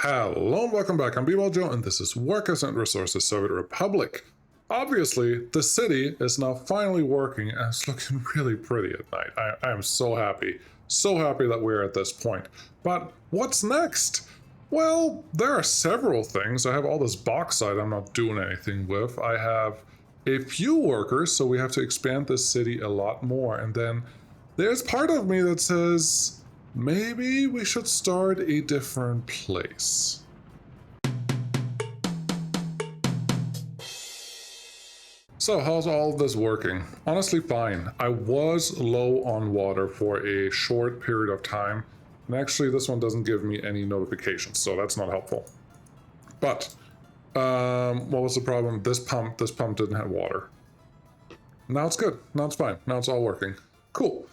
Hello and welcome back. I'm Joe, and this is Workers and Resources Soviet Republic. Obviously, the city is now finally working and it's looking really pretty at night. I am so happy that we're at this point. But what's next? Well, there are several things. I have all this bauxite I'm not doing anything with. I have a few workers, so we have to expand this city a lot more. And then there's part of me that says, maybe we should start a different place. So how's all of this working? Honestly, fine. I was low on water for a short period of time, and actually this one doesn't give me any notifications, so that's not helpful. But what was the problem? This pump didn't have water. Now it's good. Now it's fine. Now it's all working. Cool.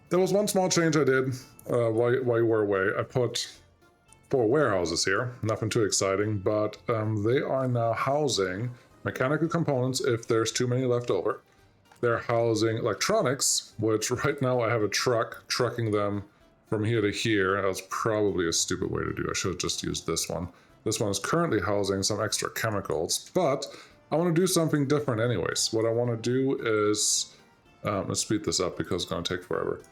There was one small change I did while you were away. I put 4 warehouses here. Nothing too exciting, but they are now housing mechanical components if there's too many left over. They're housing electronics, which right now I have a truck trucking them from here to here. That was probably a stupid way to do. I should have just used this one. This one is currently housing some extra chemicals, but I want to do something different anyways. What I want to do is, let's speed this up because it's going to take forever.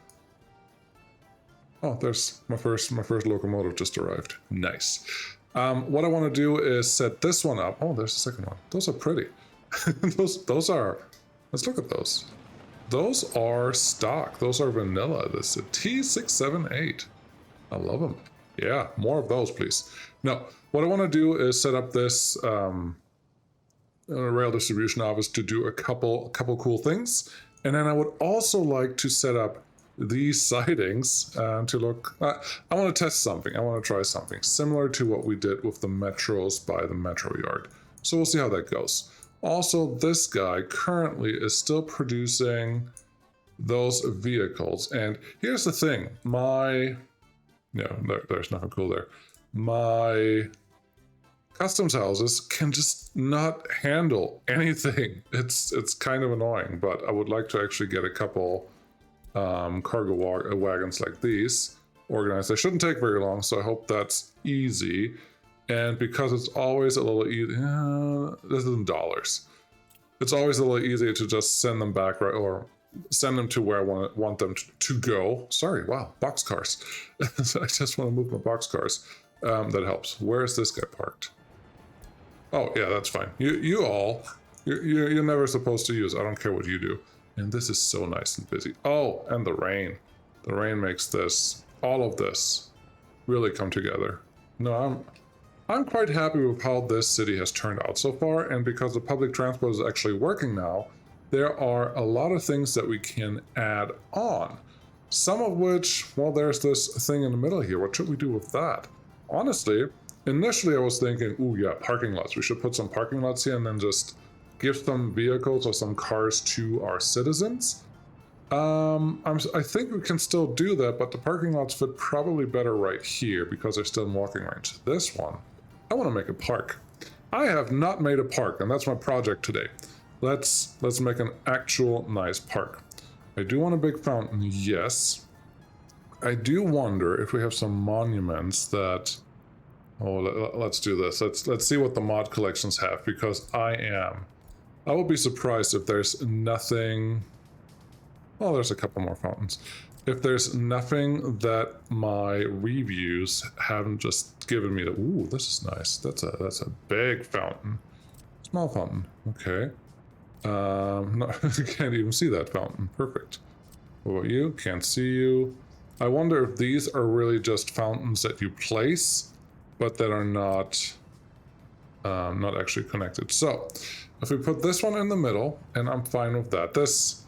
Oh, there's my first locomotive just arrived. Nice. What I want to do is set this one up. Oh, there's the second one. Those are pretty. those are. Let's look at those. Those are stock. Those are vanilla. This is a T678. I love them. Yeah, more of those, please. No, what I want to do is set up this rail distribution office to do a couple cool things, and then I would also like to set up these sidings to look. I want to test something. I want to try something similar to what we did with the metros by the metro yard. So we'll see how that goes. Also, this guy currently is still producing those vehicles. And here's the thing. There's nothing cool there. My customs houses can just not handle anything. It's kind of annoying, but I would like to actually get a couple cargo wagons like these organized. They shouldn't take very long, so I hope that's easy. And because it's always a little easy, this isn't dollars. It's always a little easier to just send them back, right, or send them to where I want them to go. Sorry, wow, boxcars. I just want to move my boxcars. That helps. Where is this guy parked? Oh yeah, that's fine. You're never supposed to use. I don't care what you do. And this is so nice and busy. Oh, and the rain. The rain makes all of this really come together. No, I'm quite happy with how this city has turned out so far, and because the public transport is actually working now, there are a lot of things that we can add on. Some of which, well, there's this thing in the middle here. What should we do with that? Honestly, initially I was thinking, ooh yeah, parking lots. We should put some parking lots here and then just give some vehicles or some cars to our citizens. I think we can still do that, but the parking lots fit probably better right here because they're still in walking range. This one, I want to make a park. I have not made a park, and that's my project today. Let's make an actual nice park. I do want a big fountain, yes. I do wonder if we have some monuments that. Oh, let's do this. Let's see what the mod collections have, because I will be surprised if there's nothing. Oh, there's a couple more fountains. If there's nothing that my reviews haven't just given me. Ooh, this is nice. That's a big fountain. Small fountain. Okay. No, you can't even see that fountain. Perfect. What about you? Can't see you. I wonder if these are really just fountains that you place, but that are not actually connected. So if we put this one in the middle, and I'm fine with that. This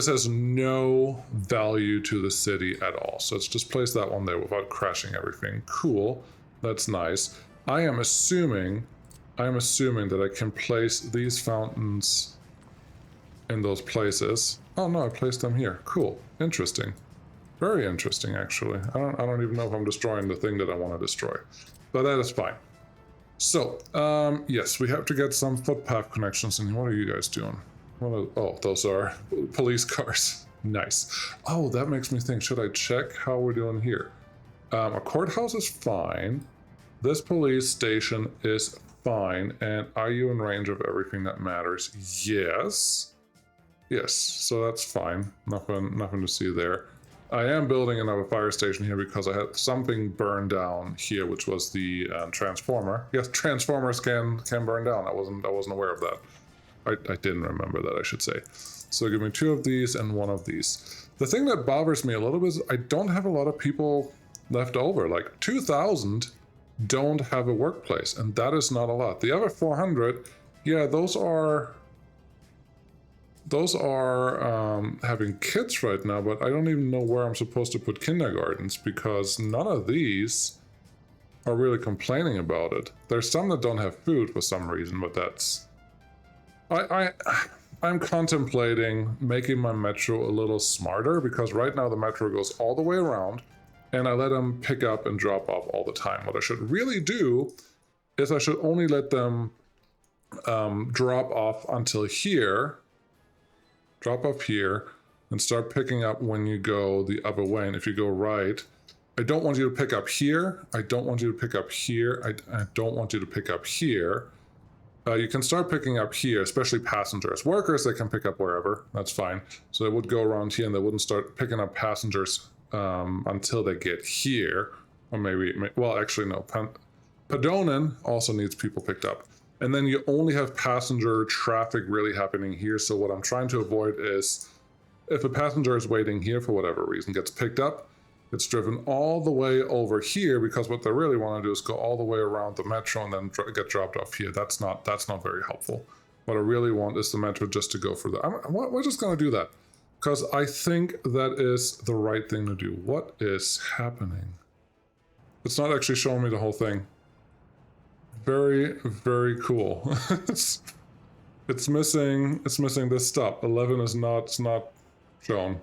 has no value to the city at all. So let's just place that one there without crashing everything. Cool. That's nice. I am assuming that I can place these fountains in those places. Oh no, I placed them here. Cool. Interesting. Very interesting, actually. I don't even know if I'm destroying the thing that I want to destroy, but that is fine. So, yes, we have to get some footpath connections in here. What are you guys doing? Oh, those are police cars. Nice. Oh, that makes me think, should I check how we're doing here? A courthouse is fine. This police station is fine. And are you in range of everything that matters? Yes. Yes, so that's fine. Nothing to see there. I am building another fire station here because I had something burned down here, which was the transformer. Yes, transformers can burn down. I wasn't aware of that. I didn't remember that, I should say. So give me 2 of these and 1 of these. The thing that bothers me a little bit is I don't have a lot of people left over. Like 2,000 don't have a workplace, and that is not a lot. The other 400, yeah, those are having kids right now, but I don't even know where I'm supposed to put kindergartens because none of these are really complaining about it. There's some that don't have food for some reason, but that's... I'm contemplating making my metro a little smarter because right now the metro goes all the way around and I let them pick up and drop off all the time. What I should really do is I should only let them drop off until here. Drop off here and start picking up when you go the other way. And if you go right, I don't want you to pick up here. I don't want you to pick up here. I don't want you to pick up here. You can start picking up here, especially passengers. Workers, they can pick up wherever. That's fine. So they would go around here and they wouldn't start picking up passengers until they get here. Or maybe, well, actually, no. Padonin also needs people picked up. And then you only have passenger traffic really happening here. So what I'm trying to avoid is if a passenger is waiting here for whatever reason, gets picked up, it's driven all the way over here because what they really want to do is go all the way around the metro and then get dropped off here. That's not very helpful. What I really want is the metro just to go for that. We're just going to do that because I think that is the right thing to do. What is happening? It's not actually showing me the whole thing. Very, very cool. it's missing this stop. 11 is not shown.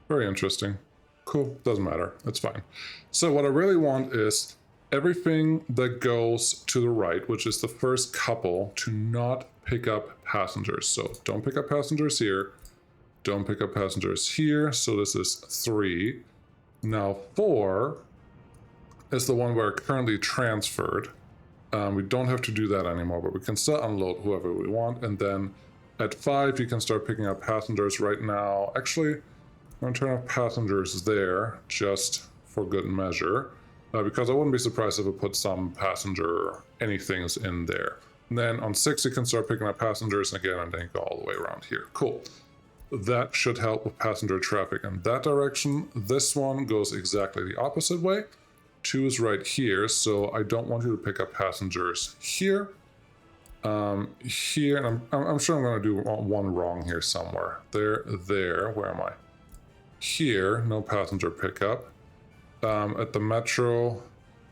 Very interesting. Cool, doesn't matter, it's fine. So what I really want is everything that goes to the right, which is the first couple, to not pick up passengers. So don't pick up passengers here, don't pick up passengers here. So this is 3. Now 4 is the one where currently transferred. We don't have to do that anymore, but we can still unload whoever we want. And then at 5, you can start picking up passengers right now. Actually, I'm going to turn off passengers there just for good measure, because I wouldn't be surprised if I put some passenger anythings in there. And then on 6, you can start picking up passengers again, and then you go all the way around here. Cool. That should help with passenger traffic in that direction. This one goes exactly the opposite way. 2 is right here, so I don't want you to pick up passengers here. Here, and I'm sure I'm going to do one wrong here somewhere. There, where am I? Here, no passenger pickup. At the metro,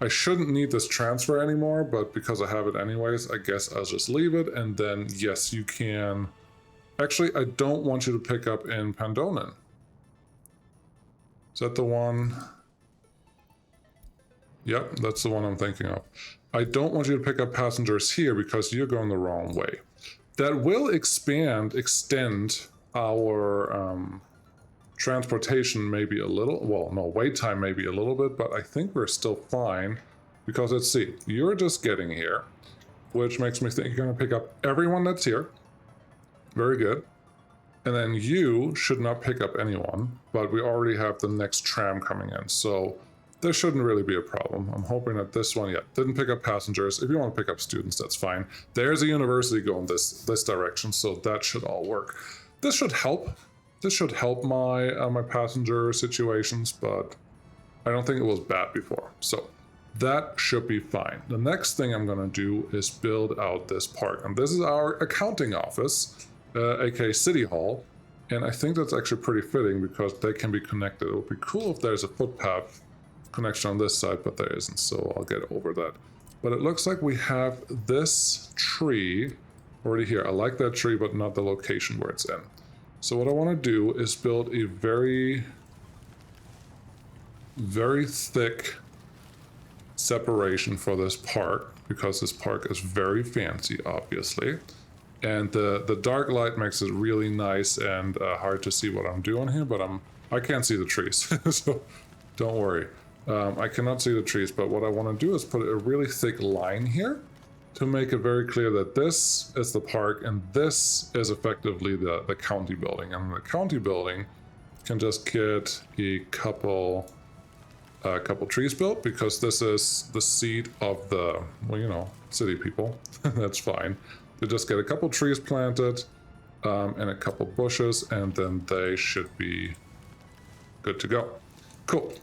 I shouldn't need this transfer anymore, but because I have it anyways, I guess I'll just leave it. And then, yes, you can. Actually, I don't want you to pick up in Pandonin. Is that the one? Yep, that's the one I'm thinking of. I don't want you to pick up passengers here because you're going the wrong way. That will extend our transportation maybe a little. Well, no, wait time maybe a little bit, but I think we're still fine because let's see, you're just getting here, which makes me think you're going to pick up everyone that's here. Very good. And then you should not pick up anyone, but we already have the next tram coming in, so there shouldn't really be a problem. I'm hoping that this one, didn't pick up passengers. If you want to pick up students, that's fine. There's a university going this direction, so that should all work. This should help. This should help my my passenger situations, but I don't think it was bad before. So that should be fine. The next thing I'm going to do is build out this park. And this is our accounting office, aka City Hall. And I think that's actually pretty fitting because they can be connected. It would be cool if there's a footpath connection on this side, but there isn't, so I'll get over that. But it looks like we have this tree already here. I like that tree, but not the location where it's in. So what I want to do is build a very, very thick separation for this park, because this park is very fancy, obviously. And the dark light makes it really nice and hard to see what I'm doing here, but I can't see the trees, so don't worry. I cannot see the trees, but what I want to do is put a really thick line here to make it very clear that this is the park and this is effectively the county building. And the county building can just get a couple trees built because this is the seat of the, well, you know, city people. That's fine. They just get a couple trees planted and a couple bushes, and then they should be good to go. Cool.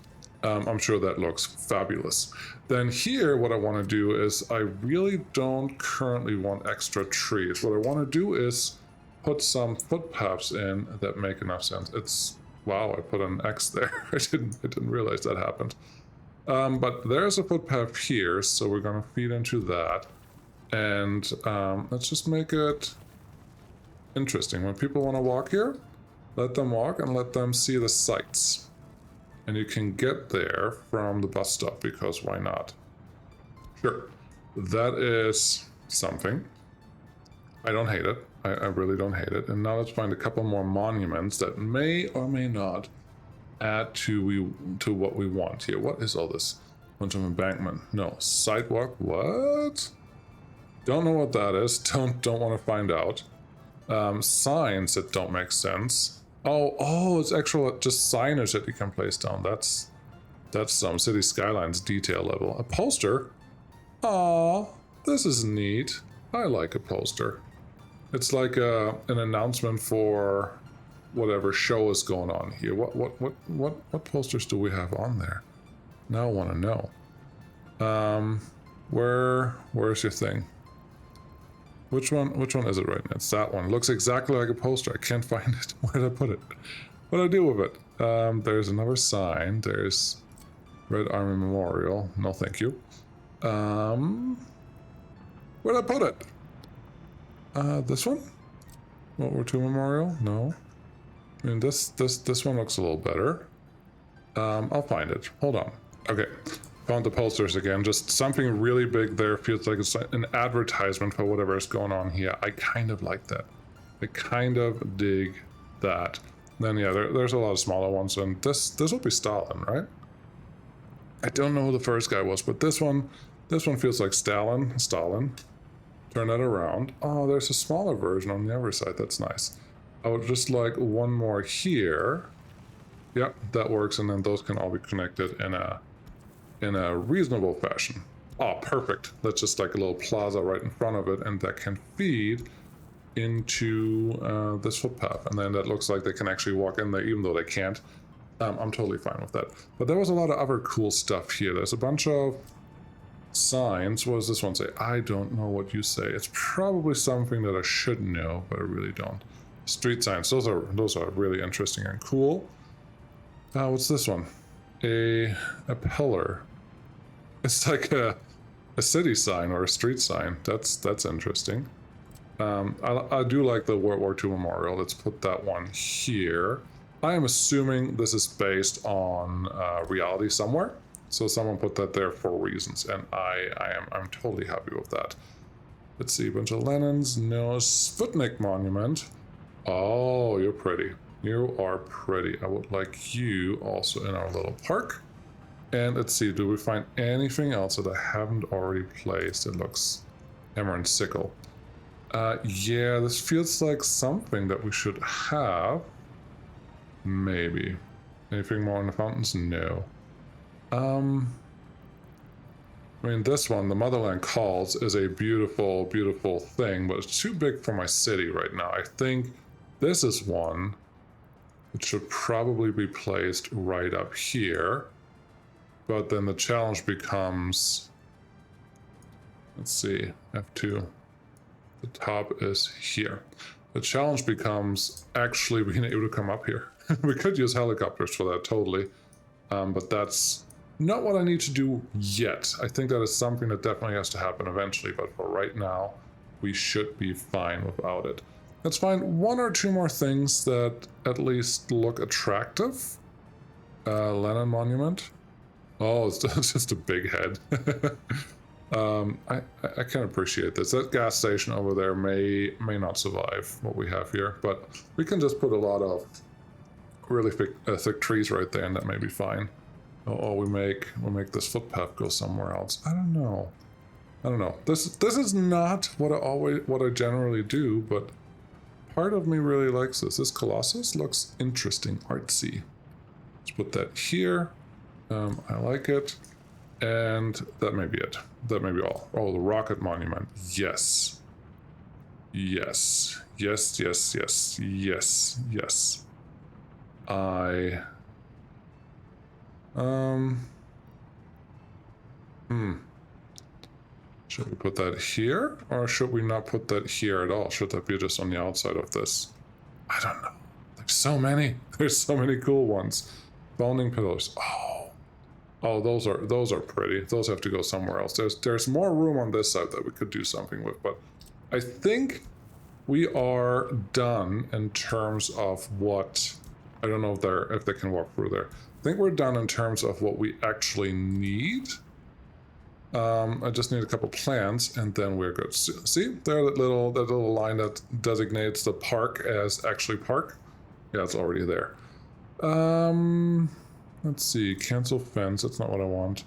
I'm sure that looks fabulous. Then here, what I want to do is I really don't currently want extra trees. What I want to do is put some footpaths in that make enough sense. It's, wow, I put an X there. I didn't realize that happened. But there's a footpath here, so we're going to feed into that. And let's just make it interesting. When people want to walk here, let them walk and let them see the sights. And you can get there from the bus stop, because why not? Sure, that is something. I don't hate it. I really don't hate it. And now let's find a couple more monuments that may or may not add to what we want here. What is all this? Bunch of embankment. No, sidewalk. What? Don't know what that is. Don't want to find out. Signs that don't make sense. Oh, it's actual just signage that you can place down. That's some city skylines detail level. A poster? Aw, this is neat. I like a poster. It's like an announcement for whatever show is going on here. What posters do we have on there? Now I want to know. Where's your thing? Which one is it right now? It's that one. Looks exactly like a poster. I can't find it. Where did I put it? What did I do with it? There's another sign. There's Red Army Memorial. No, thank you. Where did I put it? This one? World War II Memorial? No. I mean, this one looks a little better. I'll find it. Hold on. Okay. Found the posters again. Just something really big there. Feels like it's an advertisement for whatever is going on here. I kind of like that. I kind of dig that. Then yeah, there's a lot of smaller ones, and this will be Stalin, right? I don't know who the first guy was, but this one feels like Stalin. Turn that around. Oh, there's a smaller version on the other side. That's nice. I would just like one more here. Yep, that works, and then those can all be connected in a reasonable fashion. Oh, perfect. That's just like a little plaza right in front of it, and that can feed into this footpath. And then that looks like they can actually walk in there, even though they can't. I'm totally fine with that. But there was a lot of other cool stuff here. There's a bunch of signs. What does this one say? I don't know what you say. It's probably something that I should know, but I really don't. Street signs. Those are really interesting and cool. What's this one? A pillar. It's like a city sign or a street sign. That's interesting. I do like the World War II Memorial. Let's put that one here. I am assuming this is based on reality somewhere. So someone put that there for reasons, and I'm totally happy with that. Let's see, a bunch of Lenins. No, Sputnik monument. Oh, you're pretty. You are pretty. I would like you also in our little park. And let's see, do we find anything else that I haven't already placed? It looks hammer and sickle. Yeah, this feels like something that we should have. Maybe. Anything more on the fountains? No. I mean, this one, the Motherland Calls, is a beautiful, beautiful thing, but it's too big for my city right now. I think this is one that should probably be placed right up here. But then the challenge becomes, let's see, F2. The top is here. The challenge becomes actually being able to come up here. We could use helicopters for that, totally. But that's not what I need to do yet. I think that is something that definitely has to happen eventually, but for right now, we should be fine without it. Let's find one or two more things that at least look attractive. Lenin Monument. Oh, it's just a big head. I can appreciate this. That gas station over there may not survive what we have here, but we can just put a lot of really thick trees right there, and that may be fine. Oh, we'll make this footpath go somewhere else. I don't know. This is not what I generally do, but part of me really likes this. This Colossus looks interesting, artsy. Let's put that here. I like it. And that may be it. That may be all. Oh, the rocket monument. Yes. Yes. Yes, yes, yes, yes, yes. Should we put that here? Or should we not put that here at all? Should that be just on the outside of this? I don't know. There's so many. There's so many cool ones. Founding pillars. Oh, those are pretty. Those have to go somewhere else. There's more room on this side that we could do something with, but I think we are done in terms of what, I don't know if they can walk through there. I think we're done in terms of what we actually need. I just need a couple plans and then we're good. See there, that little line that designates the park as actually park. Yeah, it's already there. Let's see, cancel fence. That's not what I want.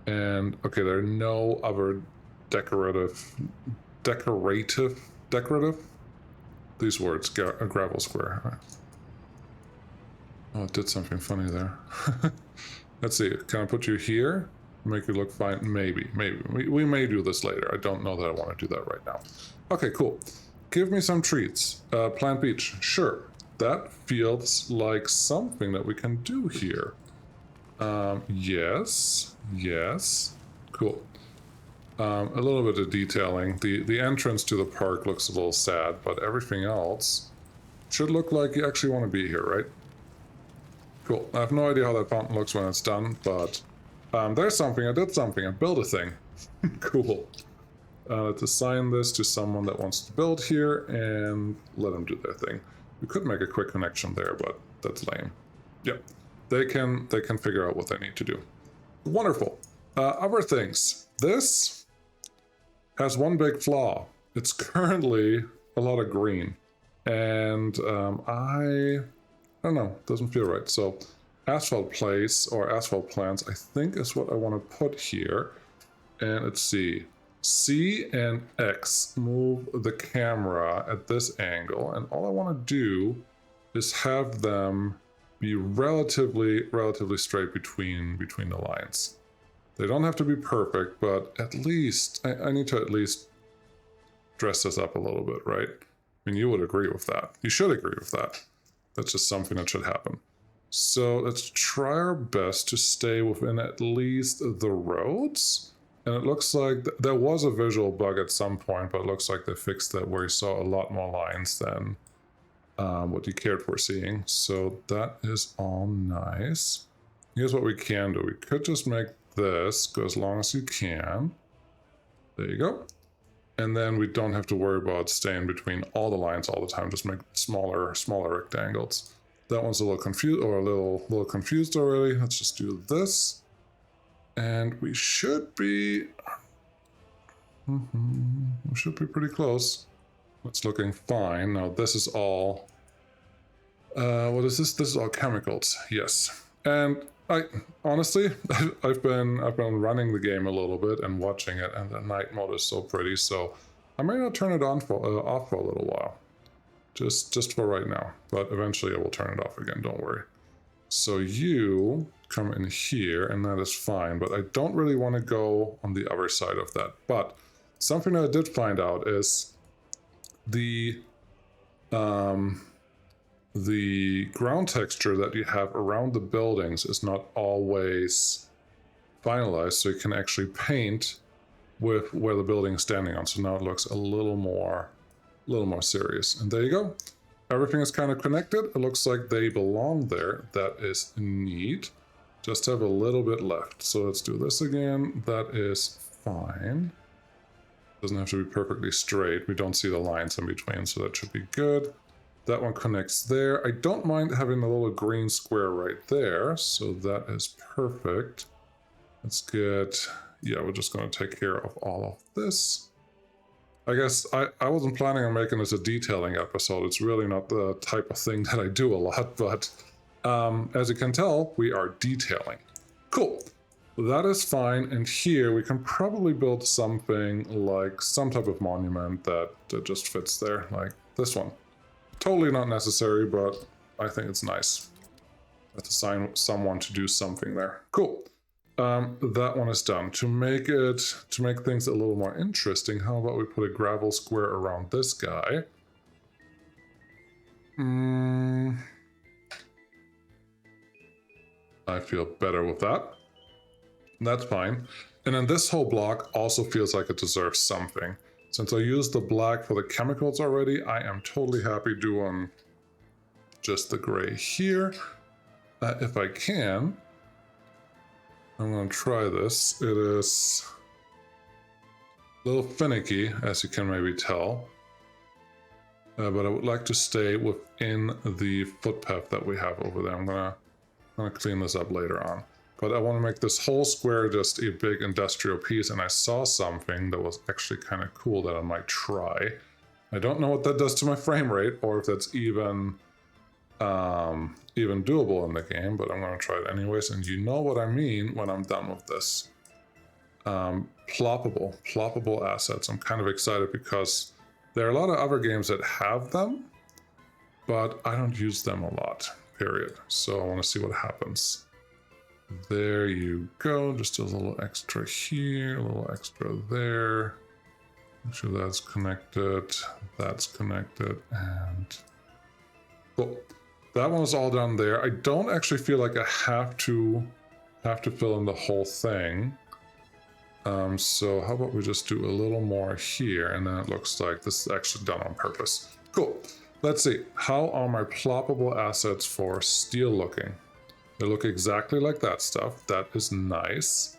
And okay, there are no other decorative. These words, a gravel square. Oh, it did something funny there. Let's see, can I put you here? Make you look fine? Maybe. We may do this later. I don't know that I want to do that right now. Okay, cool. Give me some treats. Plant beach. Sure. That feels like something that we can do here. Yes. Cool. A little bit of detailing. The entrance to the park looks a little sad, but everything else should look like you actually want to be here, right? Cool. I have no idea how that fountain looks when it's done, but there's something. I did something. I built a thing. Cool. Let's assign this to someone that wants to build here and let them do their thing. We could make a quick connection there, but that's lame. Yep. They can figure out what they need to do. Wonderful. Other things. This has one big flaw. It's currently a lot of green. And I don't know, doesn't feel right. So asphalt place or asphalt plants, I think is what I want to put here. And let's see. C and X move the camera at this angle, and all I want to do is have them be relatively straight between the lines. They don't have to be perfect, but at least I need to at least dress this up a little bit, right? I mean, you would agree with that. You should agree with that. That's just something that should happen. So let's try our best to stay within at least the roads. And it looks like there was a visual bug at some point, but it looks like they fixed that where you saw a lot more lines than what you cared for seeing. So that is all nice. Here's what we can do. We could just make this go as long as you can. There you go. And then we don't have to worry about staying between all the lines all the time. Just make smaller rectangles. That one's a little confused, or a little confused already. Let's just do this. And we should be pretty close. It's looking fine. Now this is all, what is this? This is all chemicals, yes. And I honestly, I've been running the game a little bit and watching it, and the night mode is so pretty, so I may not turn it on off for a little while. Just for right now, but eventually I will turn it off again, don't worry. So you come in here, and that is fine, but I don't really want to go on the other side of that. But something that I did find out is the ground texture that you have around the buildings is not always finalized, so you can actually paint with where the building is standing on. So now it looks a little more serious. And there you go. Everything is kind of connected. It looks like they belong there. That is neat. Just have a little bit left. So let's do this again. That is fine. Doesn't have to be perfectly straight. We don't see the lines in between, so that should be good. That one connects there. I don't mind having a little green square right there, so that is perfect. Let's get, yeah, we're just going to take care of all of this. I guess I wasn't planning on making this a detailing episode. It's really not the type of thing that I do a lot, but as you can tell, we are detailing. Cool. That is fine, and here we can probably build something like some type of monument that just fits there, like this one. Totally not necessary, but I think it's nice. Let's assign someone to do something there. Cool. That one is done. To make things a little more interesting, how about we put a gravel square around this guy? I feel better with that. That's fine. And then this whole block also feels like it deserves something. Since I used the black for the chemicals already, I am totally happy doing just the gray here. If I can, I'm going to try this. It is a little finicky, as you can maybe tell. But I would like to stay within the footpath that we have over there. I'm gonna clean this up later on. But I want to make this whole square just a big industrial piece, and I saw something that was actually kind of cool that I might try. I don't know what that does to my frame rate, or if that's even doable in the game, but I'm going to try it anyways, and you know what I mean when I'm done with this. Ploppable assets. I'm kind of excited because there are a lot of other games that have them, but I don't use them a lot, period. So I want to see what happens. There you go, just a little extra here, a little extra there. Make sure that's connected, and cool. That one is all done there. I don't actually feel like I have to fill in the whole thing. So how about we just do a little more here, and then it looks like this is actually done on purpose. Cool. Let's see. How are my ploppable assets for steel looking? They look exactly like that stuff. That is nice.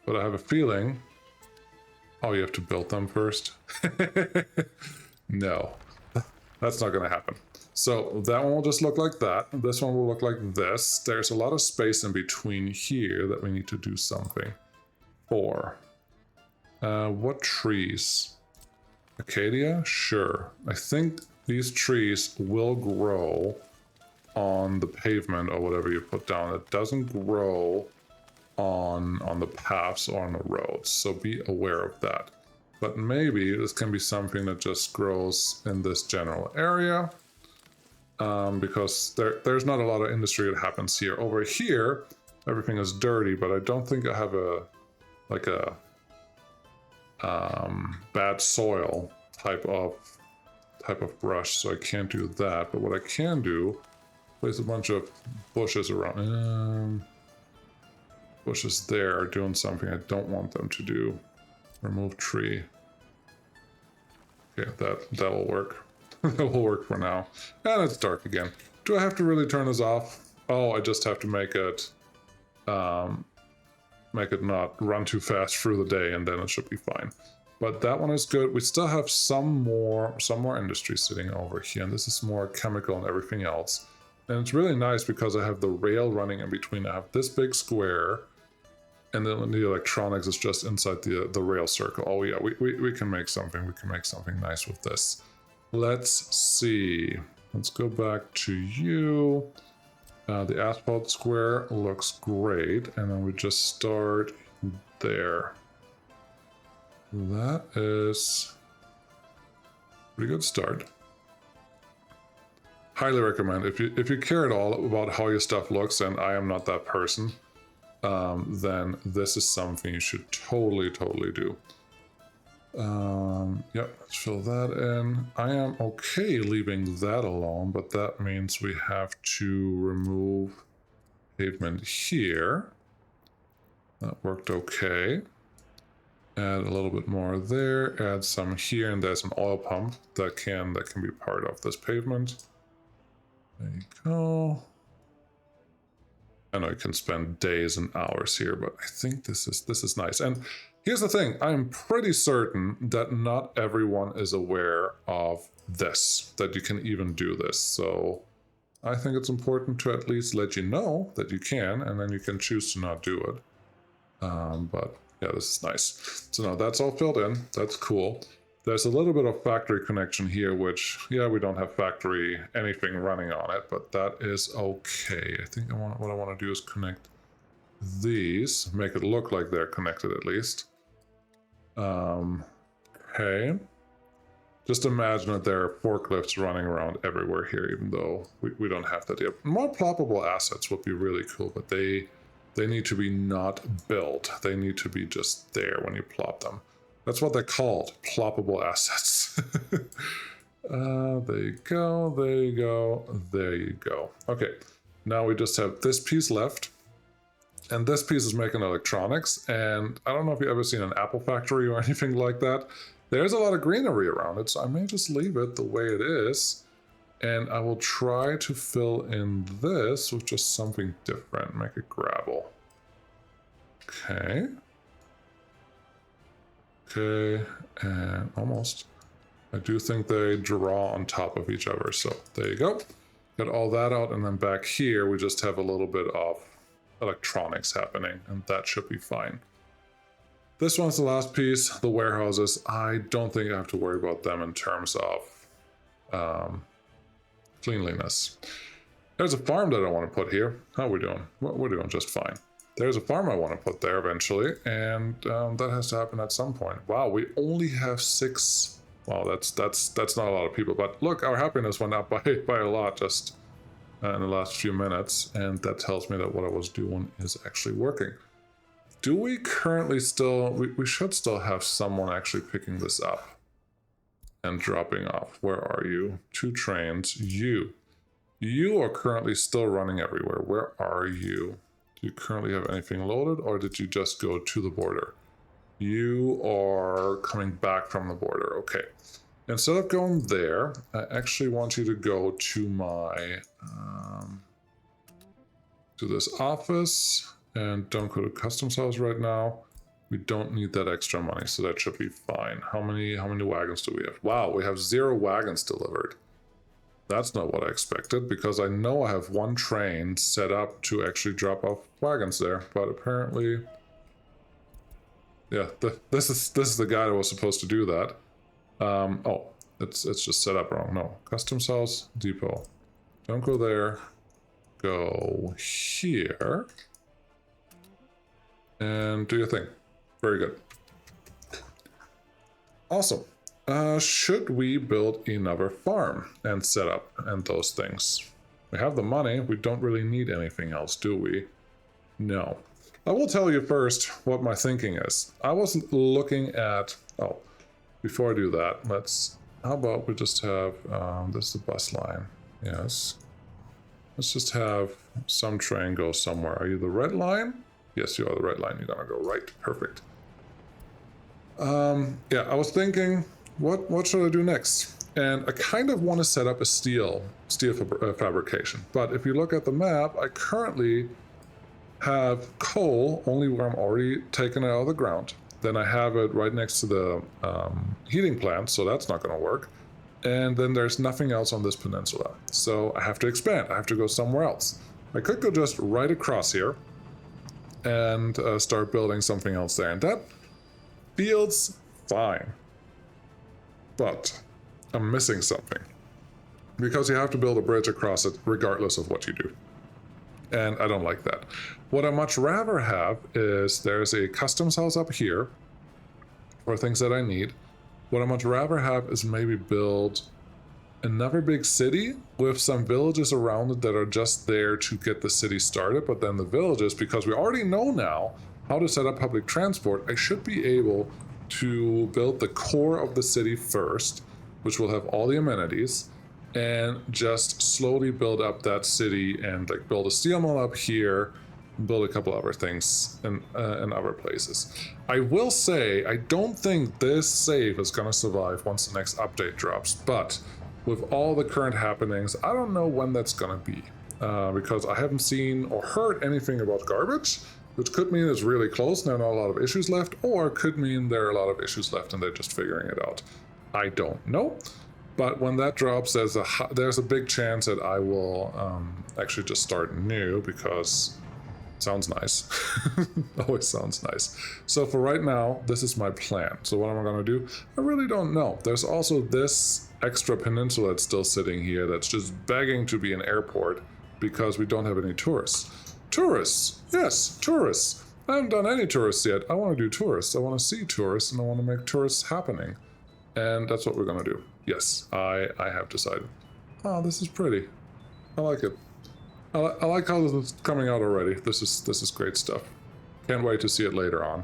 But I have a feeling... Oh, you have to build them first? No. That's not going to happen. So that one will just look like that. This one will look like this. There's a lot of space in between here that we need to do something for. What trees? Acacia? Sure. I think these trees will grow on the pavement or whatever you put down. It doesn't grow on the paths or on the roads, so be aware of that. But maybe this can be something that just grows in this general area, because there's not a lot of industry that happens here. Over here, everything is dirty, but I don't think I have a bad soil type of brush, so I can't do that. But what I can do, place a bunch of bushes around. Bushes there are doing something I don't want them to do. Remove tree. Okay, that will work. That will work for now. And it's dark again. Do I have to really turn this off? Oh, I just have to make it not run too fast through the day, and then it should be fine. But that one is good. We still have some more industry sitting over here, and this is more chemical and everything else. And it's really nice because I have the rail running in between. I have this big square, and then the electronics is just inside the rail circle. Oh yeah, we can make something. We can make something nice with this. Let's see. Let's go back to you. The asphalt square looks great, and then we just start there. That is a pretty good start. Highly recommend. If you care at all about how your stuff looks, and I am not that person, then this is something you should totally do. Yep, let's fill that in. I am okay leaving that alone, but that means we have to remove pavement here. That worked okay. Add a little bit more there, add some here, and there's an oil pump that can be part of this pavement. There you go. I know you can spend days and hours here, but I think this is nice. And here's the thing, I'm pretty certain that not everyone is aware of this, that you can even do this. So I think it's important to at least let you know that you can, and then you can choose to not do it. But yeah, this is nice. So now that's all filled in. That's cool. There's a little bit of factory connection here, which, yeah, we don't have factory anything running on it, but that is okay. I think what I want to do is connect these, make it look like they're connected at least. Okay. Just imagine that there are forklifts running around everywhere here, even though we don't have that yet. More ploppable assets would be really cool, but they need to be not built. They need to be just there when you plop them. That's what they're called, ploppable assets. There you go, there you go, there you go. Okay, now we just have this piece left. And this piece is making electronics. And I don't know if you've ever seen an Apple factory or anything like that. There's a lot of greenery around it, so I may just leave it the way it is. And I will try to fill in this with just something different. Make it gravel. Okay. Okay, and almost. I do think they draw on top of each other, so there you go. Got all that out, and then back here we just have a little bit of electronics happening, and that should be fine. This one's the last piece, the warehouses. I don't think I have to worry about them in terms of cleanliness. There's a farm that I want to put here. How are we doing? We're doing just fine. There's a farm I want to put there eventually, and that has to happen at some point. Wow, we only have 6. Wow, that's not a lot of people. But look, our happiness went up by a lot just in the last few minutes, and that tells me that what I was doing is actually working. Do we currently still... We should still have someone actually picking this up and dropping off. Where are you? 2 trains. You are currently still running everywhere. Where are you? Do you currently have anything loaded, or did you just go to the border? You are coming back from the border. Okay. Instead of going there, I actually want you to go to my... to this office, and don't go to customs house right now. We don't need that extra money, so that should be fine. How many wagons do we have? Wow, we have 0 wagons delivered. That's not what I expected, because I know I have 1 train set up to actually drop off wagons there, but apparently... Yeah, this is the guy that was supposed to do that. Oh, it's just set up wrong. No, customs house, depot. Don't go there. Go here. And do your thing. Very good. Awesome. Should we build another farm and set up and those things? We have the money. We don't really need anything else, do we? No. I will tell you first what my thinking is. I wasn't looking at... Oh, before I do that, how about we just have... this is the bus line. Yes. Let's just have some train go somewhere. Are you the red line? Yes, you are the red line. You're gonna go right. Perfect. Yeah, I was thinking, what should I do next? And I kind of want to set up a steel fabrication. But if you look at the map, I currently have coal only where I'm already taking it out of the ground. Then I have it right next to the heating plant, so that's not going to work. And then there's nothing else on this peninsula. So I have to expand. I have to go somewhere else. I could go just right across here and start building something else there. And that feels fine. But I'm missing something. Because you have to build a bridge across it regardless of what you do. And I don't like that. What I much rather have is there's a customs house up here for things that I need. What I much rather have is maybe build another big city with some villages around it that are just there to get the city started. But then the villages, because we already know now how to set up public transport, I should be able to build the core of the city first, which will have all the amenities, and just slowly build up that city and like build a steel mill up here, and build a couple other things in other places. I will say, I don't think this save is going to survive once the next update drops, but with all the current happenings, I don't know when that's going to be, because I haven't seen or heard anything about garbage, which could mean it's really close and there are not a lot of issues left, or could mean there are a lot of issues left and they're just figuring it out. I don't know. But when that drops, there's a big chance that I will actually just start new, because it sounds nice. Always sounds nice. So for right now, this is my plan. So what am I going to do? I really don't know. There's also this extra peninsula that's still sitting here that's just begging to be an airport because we don't have any tourists. Tourists. Yes, tourists. I haven't done any tourists yet. I want to do tourists. I want to see tourists, and I want to make tourists happening. And that's what we're going to do. Yes, I have decided. Oh, this is pretty. I like it. I like how this is coming out already. This is great stuff. Can't wait to see it later on.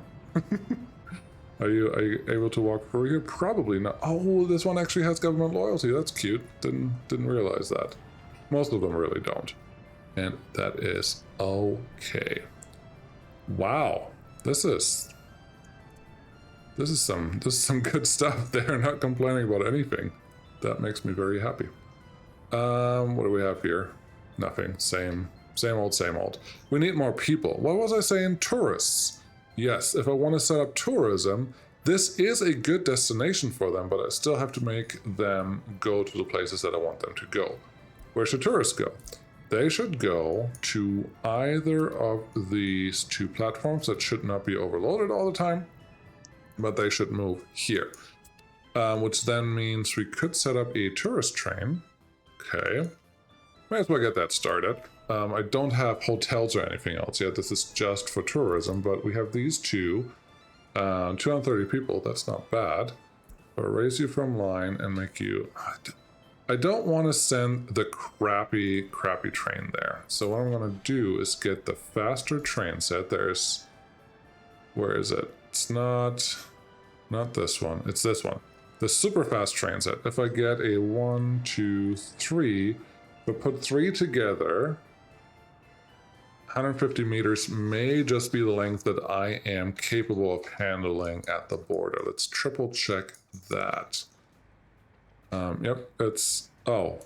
Are you able to walk through here? Probably not. Oh, this one actually has government loyalty. That's cute. Didn't realize that. Most of them really don't. And that is okay. Wow. This is some good stuff. They're not complaining about anything. That makes me very happy. What do we have here? Nothing. Same old. We need more people. What was I saying? Tourists. Yes, if I want to set up tourism, this is a good destination for them, but I still have to make them go to the places that I want them to go. Where should tourists go? They should go to either of these two platforms that should not be overloaded all the time, but they should move here. Which then means we could set up a tourist train. Okay. Might as well get that started. I don't have hotels or anything else yet. This is just for tourism, but we have these two. 230 people, that's not bad. I'll raise you from line and make you... I don't want to send the crappy train there. So what I'm going to do is get the faster train set. There's... Where is it? It's not this one. It's this one. The super fast train set. If I get a 1, 2, 3... But put 3 together, 150 meters may just be the length that I am capable of handling at the border. Let's triple check that. Yep, it's... Oh,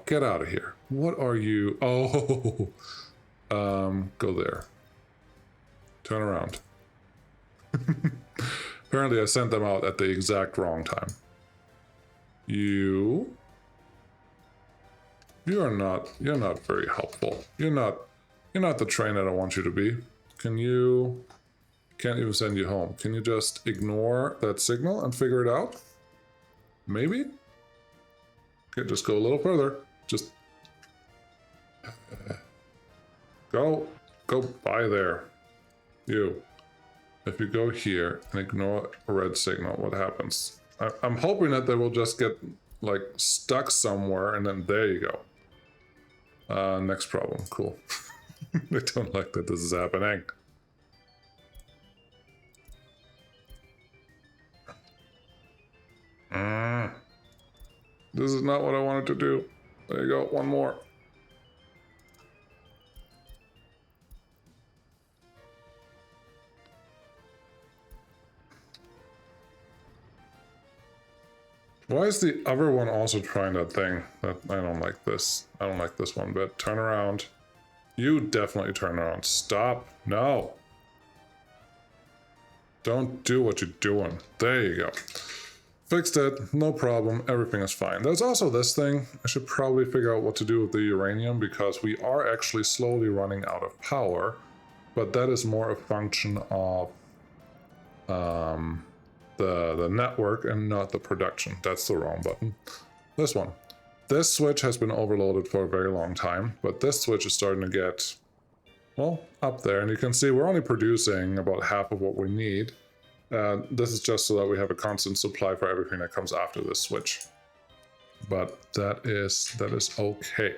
get out of here. What are you... Oh, go there. Turn around. Apparently I sent them out at the exact wrong time. You're not very helpful. You're not the train that I want you to be. Can't even send you home. Can you just ignore that signal and figure it out? Maybe? Okay, just go a little further. Just go by there. You. If you go here and ignore a red signal, what happens? I'm hoping that they will just get like stuck somewhere and then there you go. Next problem. Cool. I don't like that this is happening. This is not what I wanted to do. There you go. One more. Why is the other one also trying that thing? I don't like this. I don't like this one bit. Turn around. You definitely turn around. Stop. No. Don't do what you're doing. There you go. Fixed it. No problem. Everything is fine. There's also this thing. I should probably figure out what to do with the uranium because we are actually slowly running out of power. But that is more a function of the network and not the production. That's the wrong button. This one. This switch has been overloaded for a very long time, but this switch is starting to get, well, up there. And you can see we're only producing about half of what we need. This is just so that we have a constant supply for everything that comes after this switch. But that is okay.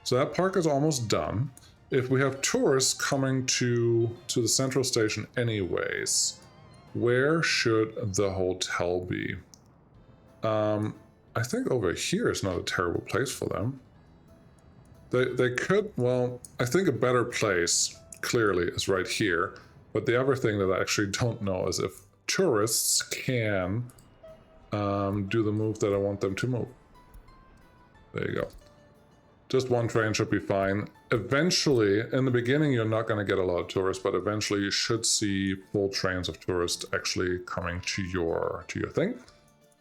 So that park is almost done. If we have tourists coming to the central station anyways, where should the hotel be? I think over here is not a terrible place for them. They could, well, I think a better place, clearly, is right here. But the other thing that I actually don't know is if tourists can do the move that I want them to move. There you go. Just one train should be fine. Eventually, in the beginning, you're not going to get a lot of tourists, but eventually you should see full trains of tourists actually coming to your thing.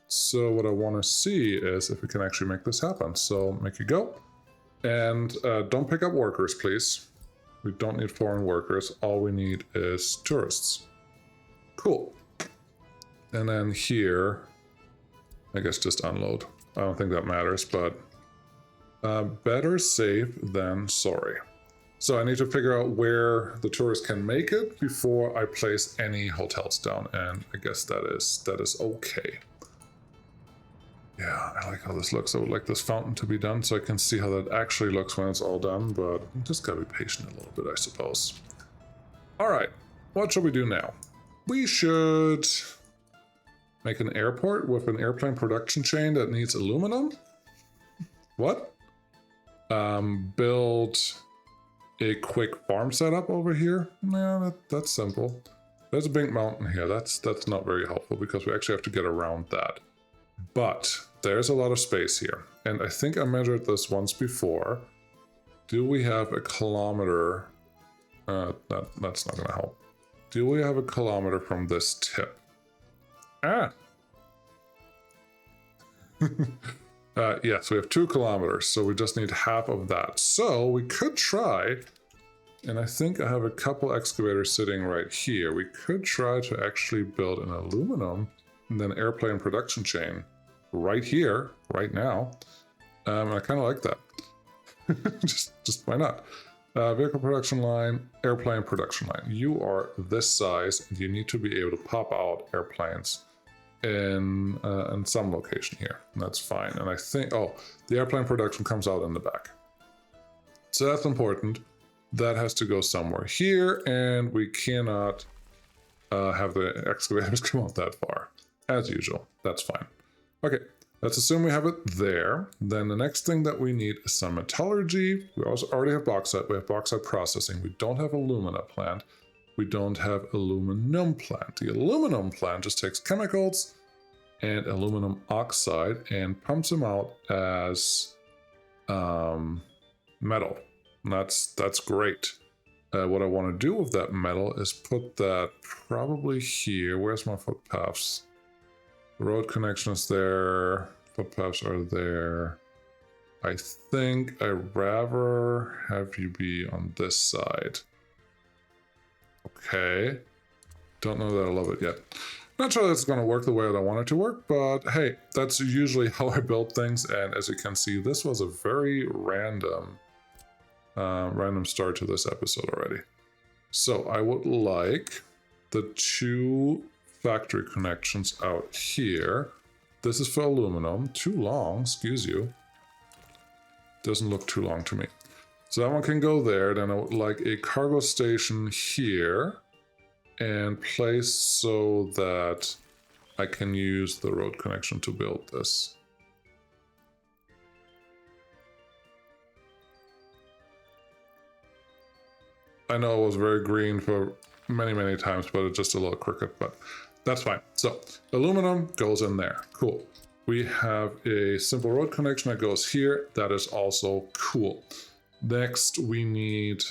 So what I want to see is if we can actually make this happen. So make it go. And don't pick up workers, please. We don't need foreign workers. All we need is tourists. Cool. And then here, I guess just unload. I don't think that matters, but better safe than sorry. So I need to figure out where the tourists can make it before I place any hotels down, and I guess that is okay. Yeah, I like how this looks. I would like this fountain to be done so I can see how that actually looks when it's all done, but just gotta be patient a little bit, I suppose. All right, what should we do now? We should make an airport with an airplane production chain that needs aluminum. What? Build a quick farm setup over here. Yeah, that's simple. There's a big mountain here. That's not very helpful because we actually have to get around that. But there's a lot of space here. And I think I measured this once before. Do we have a kilometer? That's not going to help. Do we have a kilometer from this tip? Ah! Yes, we have 2 kilometers, so we just need half of that. So we could try, and I think I have a couple excavators sitting right here. We could try to actually build an aluminum and then airplane production chain right here, right now. I kind of like that. just why not? Vehicle production line, airplane production line. You are this size, and you need to be able to pop out airplanes in some location here. And that's fine. And I think, oh, the airplane production comes out in the back. So that's important. That has to go somewhere here, and we cannot have the excavators come out that far. As usual, that's fine. Okay, let's assume we have it there. Then the next thing that we need is some metallurgy. We also already have bauxite. We have bauxite processing. We don't have alumina plant. We don't have aluminum plant. The aluminum plant just takes chemicals and aluminum oxide and pumps them out as metal. And that's great. What I want to do with that metal is put that probably here. Where's my footpaths? The road connection is there. Footpaths are there. I think I'd rather have you be on this side. Okay. Don't know that I love it yet. Not sure that's going to work the way that I want it to work, but hey, that's usually how I build things. And as you can see, this was a very random start to this episode already. So I would like the 2 factory connections out here. This is for aluminum. Too long, excuse you. Doesn't look too long to me. So that one can go there. Then I would like a cargo station here and place so that I can use the road connection to build this. I know it was very green for many times, but it's just a little crooked, but that's fine. So aluminum goes in there. Cool. We have a simple road connection that goes here. That is also cool. Next, we need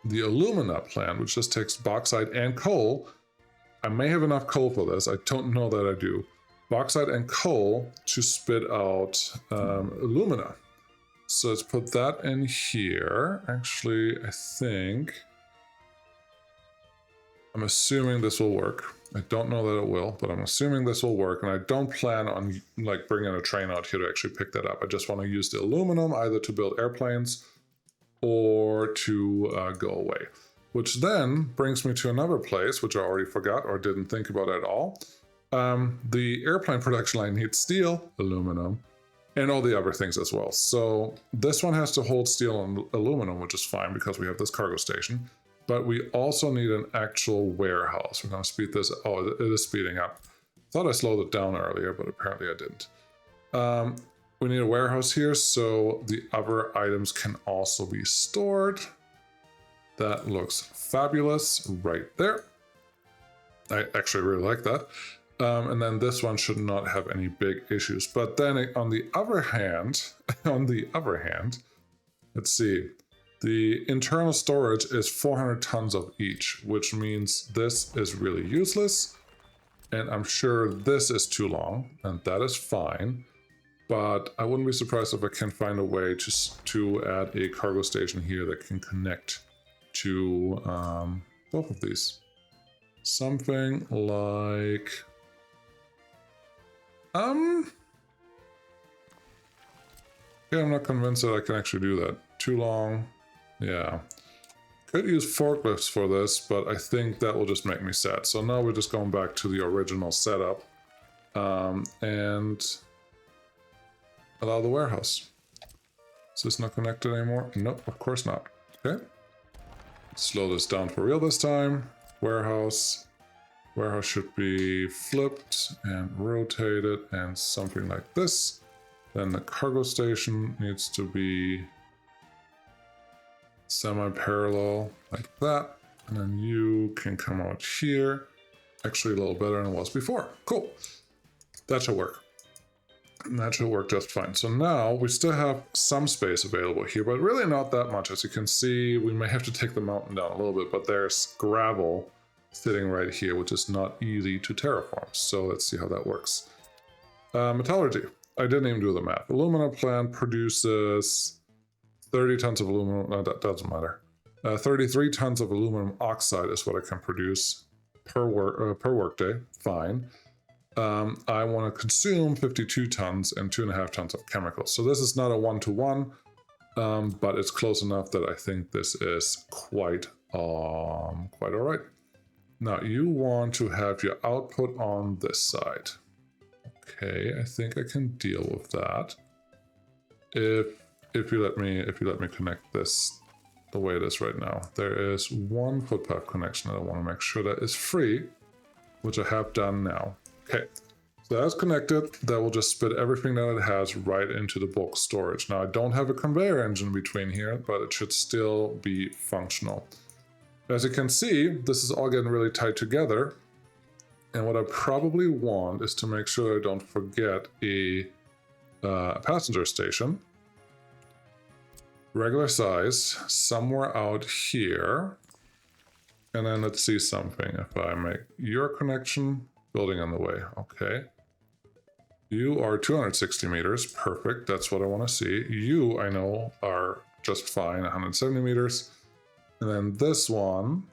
the alumina plant, which just takes bauxite and coal. I may have enough coal for this. I don't know that I do. Bauxite and coal to spit out alumina. So let's put that in here. Actually, I'm assuming this will work. I don't know that it will, but I'm assuming this will work. And I don't plan on like bringing a train out here to actually pick that up. I just want to use the aluminum either to build airplanes or to go away. Which then brings me to another place, which I already forgot or didn't think about at all. The airplane production line needs steel, aluminum, and all the other things as well. So this one has to hold steel and aluminum, which is fine because we have this cargo station. But we also need an actual warehouse. We're going to speed this. Oh, it is speeding up. Thought I slowed it down earlier, but apparently I didn't. We need a warehouse here so the other items can also be stored. That looks fabulous right there. I actually really like that. And then this one should not have any big issues. But then on the other hand, let's see. The internal storage is 400 tons of each, which means this is really useless. And I'm sure this is too long, and that is fine. But I wouldn't be surprised if I can find a way to add a cargo station here that can connect to both of these. Something like... Yeah, I'm not convinced that I can actually do that. too long. Yeah. Could use forklifts for this, but I think that will just make me sad. So now we're just going back to the original setup and allow the warehouse. Is this not connected anymore? Nope, of course not. Okay. Slow this down for real this time. Warehouse. Warehouse should be flipped and rotated and something like this. Then the cargo station needs to be semi-parallel like that. And then you can come out here. Actually a little better than it was before. Cool. That should work. And that should work just fine. So now we still have some space available here, but really not that much. As you can see, we may have to take the mountain down a little bit, but there's gravel sitting right here, which is not easy to terraform. So let's see how that works. Metallurgy. I didn't even do the math. Aluminum plant produces 30 tons of aluminum. No, that doesn't matter. 33 tons of aluminum oxide is what I can produce per workday. Fine. I want to consume 52 tons and 2.5 tons of chemicals. So this is not a one-to-one, but it's close enough that I think this is quite all right. Now you want to have your output on this side. Okay, I think I can deal with that. If you let me connect this the way it is right now. There is one footpath connection that I want to make sure that is free, which I have done now. Okay, so that's connected. That will just spit everything that it has right into the bulk storage. Now I don't have a conveyor engine between here, but it should still be functional. As you can see, this is all getting really tight together. And what I probably want is to make sure I don't forget a passenger station. Regular size, somewhere out here. And then let's see something. If I make your connection, building on the way, okay. You are 260 meters, perfect, that's what I want to see. You, I know, are just fine, 170 meters. And then this one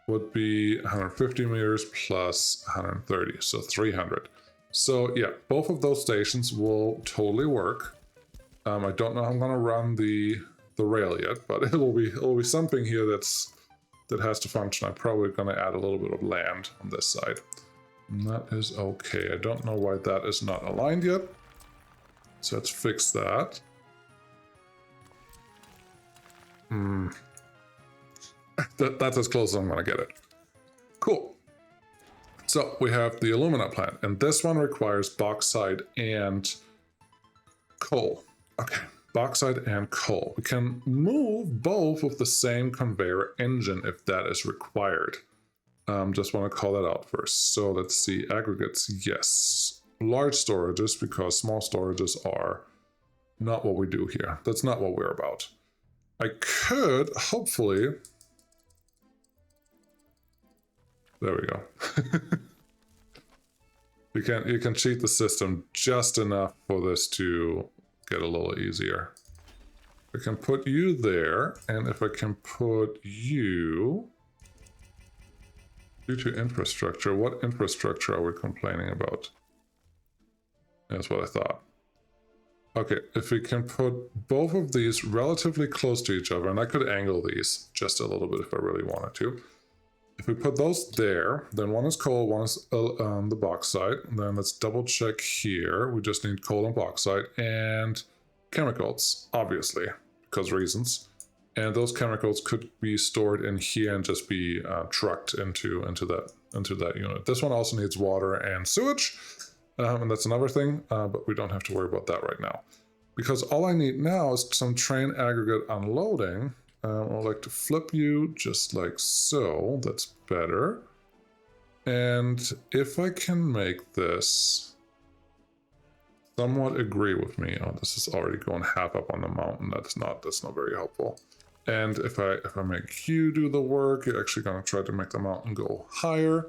would be 150 meters plus 130, so 300. So yeah, both of those stations will totally work. I don't know how I'm going to run the rail yet, but it will be something here that has to function. I'm probably going to add a little bit of land on this side. And that is okay. I don't know why that is not aligned yet. So let's fix that. That's as close as I'm going to get it. Cool. So we have the alumina plant, and this one requires bauxite and coal. Okay, bauxite and coal. We can move both with the same conveyor engine if that is required. Just want to call that out first. So let's see, aggregates, yes. Large storages, because small storages are not what we do here. That's not what we're about. I could, hopefully... There we go. You can cheat the system just enough for this to get a little easier. I can put you there, and if I can put you... Due to infrastructure, what infrastructure are we complaining about? That's what I thought. Okay, if we can put both of these relatively close to each other, and I could angle these just a little bit if I really wanted to. If we put those there, then one is coal, one is the bauxite. Then let's double check here. We just need coal and bauxite and chemicals, obviously, because reasons. And those chemicals could be stored in here and just be trucked into that unit. This one also needs water and sewage, and that's another thing, but we don't have to worry about that right now. Because all I need now is some train aggregate unloading. I'd like to flip you just like so. That's better. And if I can make this somewhat agree with me, oh, this is already going half up on the mountain. That's not very helpful. And if I make you do the work, you're actually going to try to make the mountain go higher,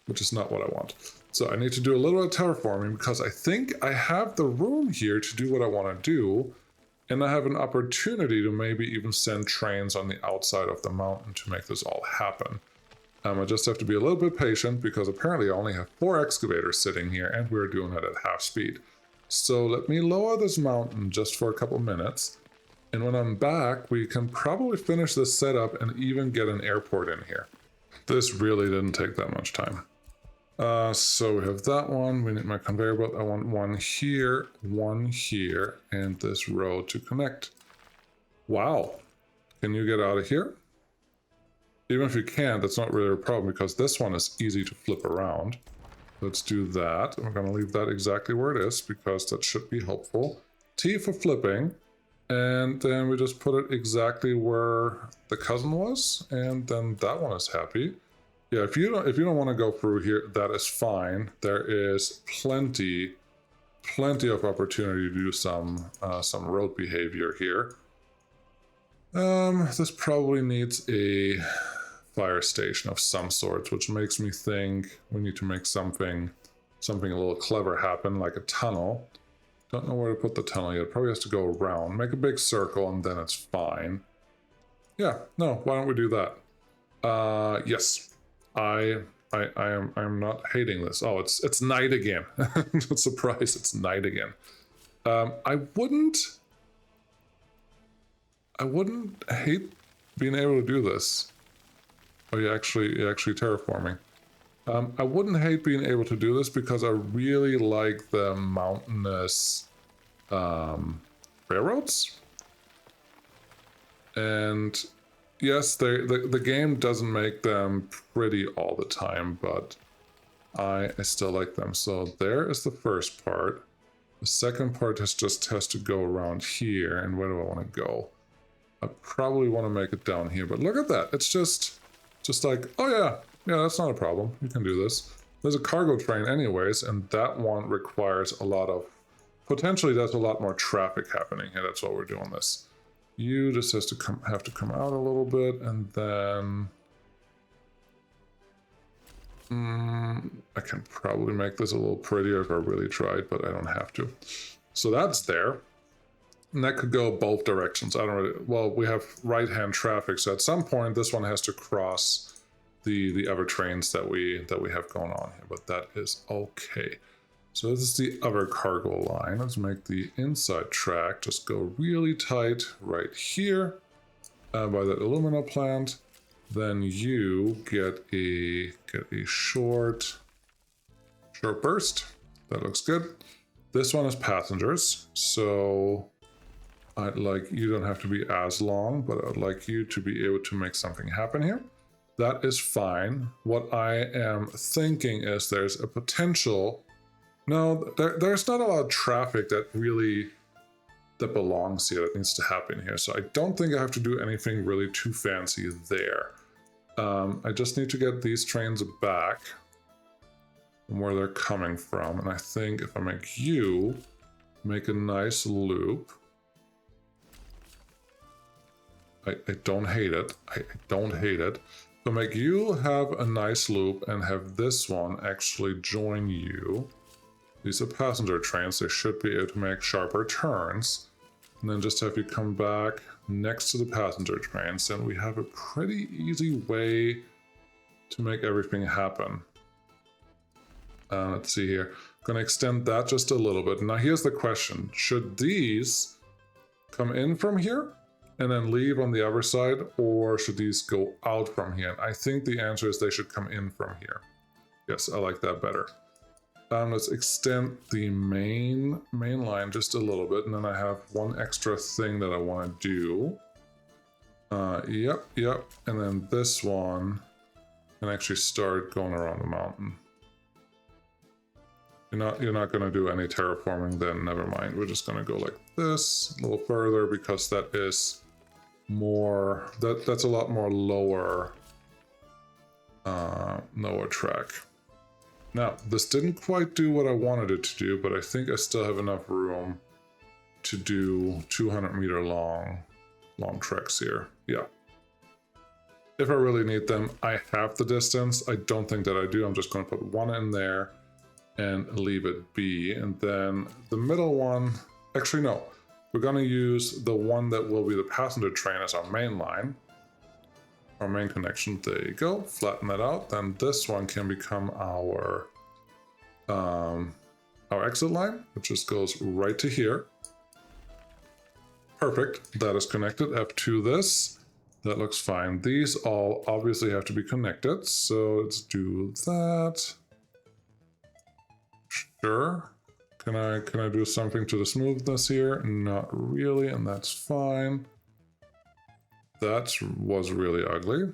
which is not what I want. So I need to do a little bit of terraforming because I think I have the room here to do what I want to do. And I have an opportunity to maybe even send trains on the outside of the mountain to make this all happen. I just have to be a little bit patient because apparently I only have 4 excavators sitting here and we're doing it at half speed. So let me lower this mountain just for a couple minutes. And when I'm back, we can probably finish this setup and even get an airport in here. This really didn't take that much time. So we have that one. We need my conveyor belt. I want one here, and this row to connect. Wow. Can you get out of here? Even if you can't, that's not really a problem because this one is easy to flip around. Let's do that. We're going to leave that exactly where it is because that should be helpful. T for flipping. And then we just put it exactly where the cousin was. And then that one is happy. Yeah, if you don't want to go through here, that is fine. There is plenty of opportunity to do some road behavior here. This probably needs a fire station of some sort, which makes me think we need to make something a little clever happen, like a tunnel. Don't know where to put the tunnel yet. Probably has to go around. Make a big circle, and then it's fine. Yeah, no, why don't we do that? Yes. I'm not hating this. Oh, it's night again. Surprise, it's night again. I wouldn't hate being able to do this. Oh, you're actually terraforming. I wouldn't hate being able to do this because I really like the mountainous railroads. And yes, the game doesn't make them pretty all the time, but I still like them. So there is the first part. The second part has to go around here. And where do I want to go? I probably want to make it down here, but look at that. It's just like, oh yeah, that's not a problem. You can do this. There's a cargo train anyways, and that one requires a lot of, potentially there's a lot more traffic happening here. That's why we're doing this. You just have to come out a little bit, and then I can probably make this a little prettier if I really tried, but I don't have to. So that's there. And that could go both directions. I don't really, well, we have right-hand traffic, so at some point this one has to cross the other trains that we have going on here, but that is okay. So this is the other cargo line. Let's make the inside track just go really tight right here by that alumina plant. Then you get a short burst. That looks good. This one is passengers, so I'd like, you don't have to be as long, but I'd like you to be able to make something happen here. That is fine. What I am thinking is there's a potential. No, there's not a lot of traffic that belongs here, that needs to happen here. So I don't think I have to do anything really too fancy there. I just need to get these trains back from where they're coming from. And I think if I make a nice loop. I don't hate it. I don't hate it. So make you have a nice loop and have this one actually join you. These are passenger trains. They should be able to make sharper turns. And then just have you come back next to the passenger trains. And we have a pretty easy way to make everything happen. Let's see here. I'm going to extend that just a little bit. Now here's the question. Should these come in from here and then leave on the other side, or should these go out from here? And I think the answer is they should come in from here. Yes, I like that better. Let's extend the main line just a little bit, and then I have one extra thing that I want to do. Yep. And then this one can actually start going around the mountain. You're not going to do any terraforming, then never mind. We're just going to go like this a little further because that is more, that's a lot more lower track. Now, this didn't quite do what I wanted it to do, but I think I still have enough room to do 200-meter long treks here. Yeah. If I really need them, I have the distance. I don't think that I do. I'm just going to put one in there and leave it be. And then the middle one, actually no, we're going to use the one that will be the passenger train as our main line. Our main connection, there you go, flatten that out. Then this one can become our exit line, which just goes right to here. Perfect. That is connected. F2 this. That looks fine. These all obviously have to be connected. So let's do that. Sure. Can I do something to the smoothness here? Not really, and that's fine. That was really ugly.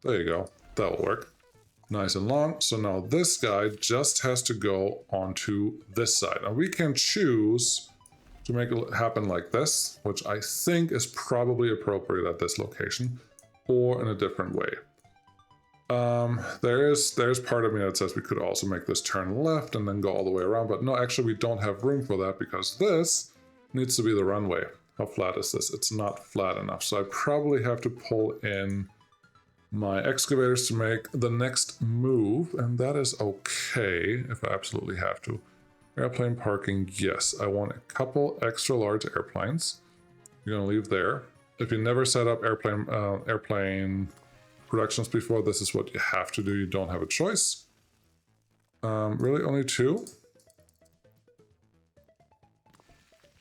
There you go. That'll work. Nice and long. So now this guy just has to go onto this side. Now we can choose to make it happen like this, which I think is probably appropriate at this location, or in a different way. There's part of me that says we could also make this turn left and then go all the way around, but no, actually we don't have room for that because this needs to be the runway. How flat is this? It's not flat enough, so I probably have to pull in my excavators to make the next move, and that is okay if I absolutely have to. Airplane parking, yes. I want a couple extra large airplanes. You're gonna leave there. If you never set up airplane productions before, this is what you have to do. You don't have a choice. Really, only 2?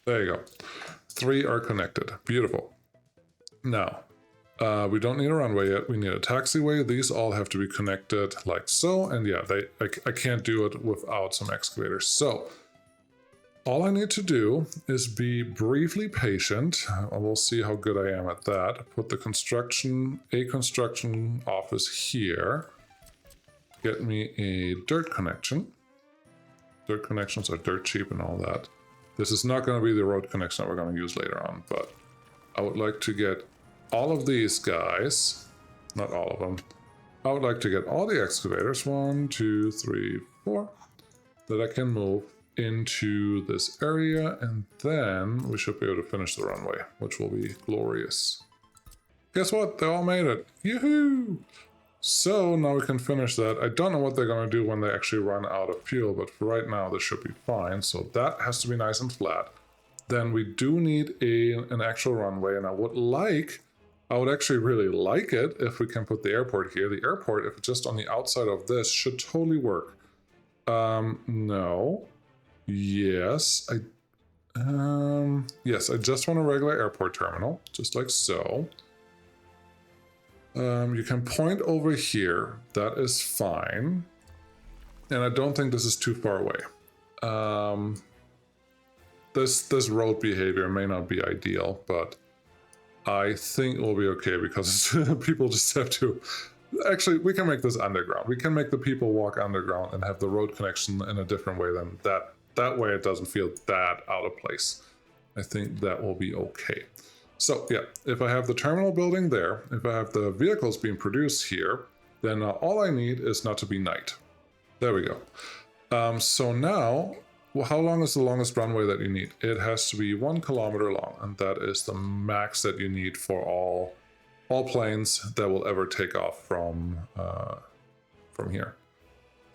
There you go. 3 are connected. Beautiful. Now, we don't need a runway yet. We need a taxiway. These all have to be connected like so. And yeah, I can't do it without some excavators. So all I need to do is be briefly patient. We'll see how good I am at that. Put the construction office here. Get me a dirt connection. Dirt connections are dirt cheap and all that. This is not going to be the road connection that we're going to use later on, but I would like to get all of these guys, not all of them. I would like to get all the excavators, 1, 2, 3, 4, that I can move into this area, and then we should be able to finish the runway, which will be glorious. Guess what? They all made it. Yoo-hoo! So now we can finish that. I don't know what they're going to do when they actually run out of fuel, but for right now this should be fine. So that has to be nice and flat. Then we do need an actual runway, and I would actually really like it if we can put the airport here. The airport, if it's just on the outside of this, should totally work. No. Yes. Yes, I just want a regular airport terminal, just like so. You can point over here. That is fine. And I don't think this is too far away. This road behavior may not be ideal, but I think it will be okay because people just have to... Actually, we can make this underground. We can make the people walk underground and have the road connection in a different way than that. That way it doesn't feel that out of place. I think that will be okay. So yeah, if I have the terminal building there, if I have the vehicles being produced here, then all I need is not to be night. There we go. So now, well, how long is the longest runway that you need? It has to be 1 kilometer long, and that is the max that you need for all planes that will ever take off from here.